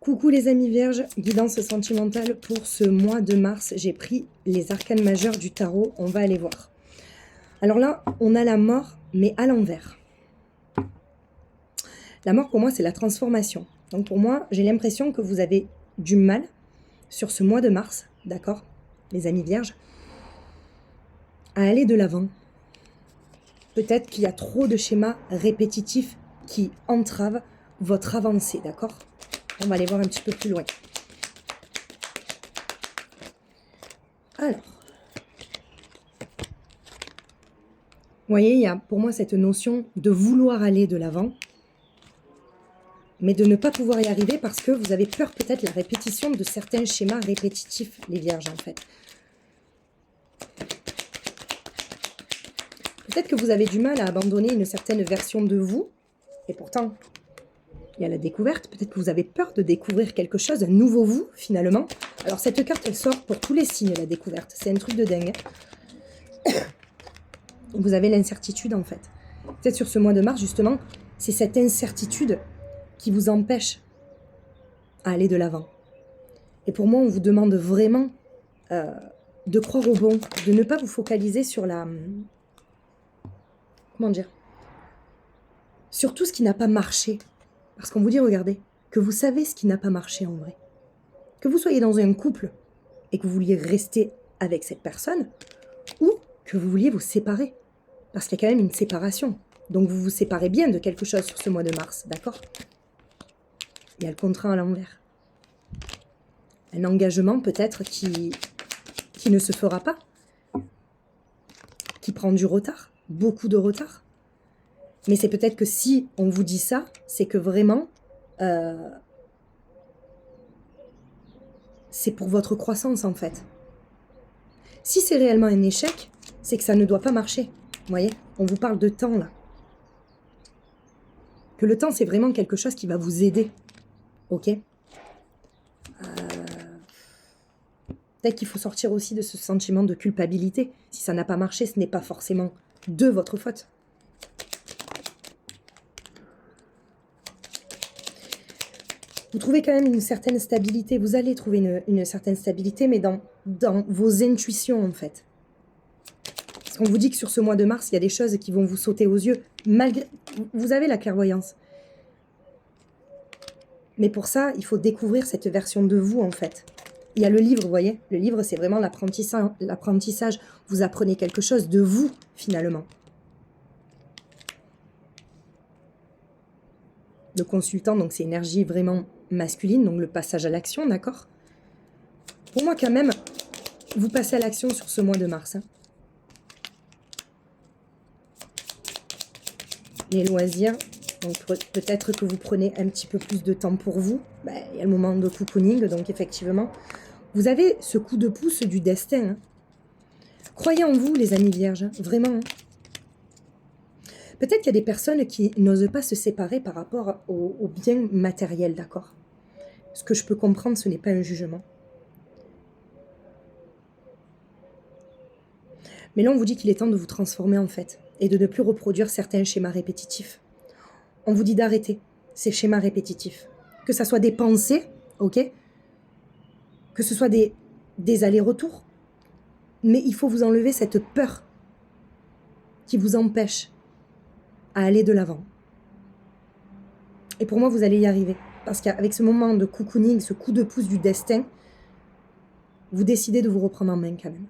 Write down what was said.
Coucou les amis vierges, guidance sentimentale pour ce mois de mars. J'ai pris les arcanes majeures du tarot, on va aller voir. Alors là, on a la mort, mais à l'envers. La mort pour moi, c'est la transformation. Donc pour moi, j'ai l'impression que vous avez du mal sur ce mois de mars, d'accord, les amis vierges, à aller de l'avant. Peut-être qu'il y a trop de schémas répétitifs qui entravent votre avancée, d'accord? On va aller voir un petit peu plus loin. Alors, vous voyez, il y a pour moi cette notion de vouloir aller de l'avant, mais de ne pas pouvoir y arriver parce que vous avez peur peut-être la répétition de certains schémas répétitifs, les vierges en fait. Peut-être que vous avez du mal à abandonner une certaine version de vous, et pourtant, il y a la découverte. Peut-être que vous avez peur de découvrir quelque chose, un nouveau vous, finalement. Alors, cette carte, elle sort pour tous les signes, la découverte. C'est un truc de dingue. Vous avez l'incertitude, en fait. Peut-être sur ce mois de mars, justement, c'est cette incertitude qui vous empêche à aller de l'avant. Et pour moi, on vous demande vraiment de croire au bon, de ne pas vous focaliser sur la... Comment dire? Sur tout ce qui n'a pas marché. Parce qu'on vous dit, regardez, que vous savez ce qui n'a pas marché en vrai. Que vous soyez dans un couple et que vous vouliez rester avec cette personne, ou que vous vouliez vous séparer. Parce qu'il y a quand même une séparation. Donc vous vous séparez bien de quelque chose sur ce mois de mars, d'accord? Il y a le contrat à l'envers. Un engagement peut-être qui ne se fera pas. Qui prend du retard, beaucoup de retard. Mais c'est peut-être que si on vous dit ça, c'est que vraiment, c'est pour votre croissance en fait. Si c'est réellement un échec, c'est que ça ne doit pas marcher. Vous voyez, on vous parle de temps là. Que le temps, c'est vraiment quelque chose qui va vous aider. Ok ? Peut-être qu'il faut sortir aussi de ce sentiment de culpabilité. Si ça n'a pas marché, ce n'est pas forcément de votre faute. Vous trouvez quand même une certaine stabilité, vous allez trouver une certaine stabilité, mais dans vos intuitions en fait. Parce qu'on vous dit que sur ce mois de mars, il y a des choses qui vont vous sauter aux yeux, malgré... Vous avez la clairvoyance. Mais pour ça, il faut découvrir cette version de vous en fait. Il y a le livre, vous voyez, le livre c'est vraiment l'apprentissage. Vous apprenez quelque chose de vous finalement. Le consultant, donc c'est énergie vraiment masculine, donc le passage à l'action, d'accord? Pour moi quand même, vous passez à l'action sur ce mois de mars. Hein. Les loisirs, donc peut-être que vous prenez un petit peu plus de temps pour vous. Ben, il y a le moment de cocooning, donc effectivement, vous avez ce coup de pouce du destin. Hein. Croyez en vous les amis vierges, hein, vraiment. Hein. Peut-être qu'il y a des personnes qui n'osent pas se séparer par rapport au bien matériel, d'accord? Ce que je peux comprendre, ce n'est pas un jugement. Mais là, on vous dit qu'il est temps de vous transformer en fait, et de ne plus reproduire certains schémas répétitifs. On vous dit d'arrêter ces schémas répétitifs. Que ce soit des pensées, ok? Que ce soit des allers-retours. Mais il faut vous enlever cette peur qui vous empêche à aller de l'avant. Et pour moi, vous allez y arriver. Parce qu'avec ce moment de cocooning, ce coup de pouce du destin, vous décidez de vous reprendre en main quand même.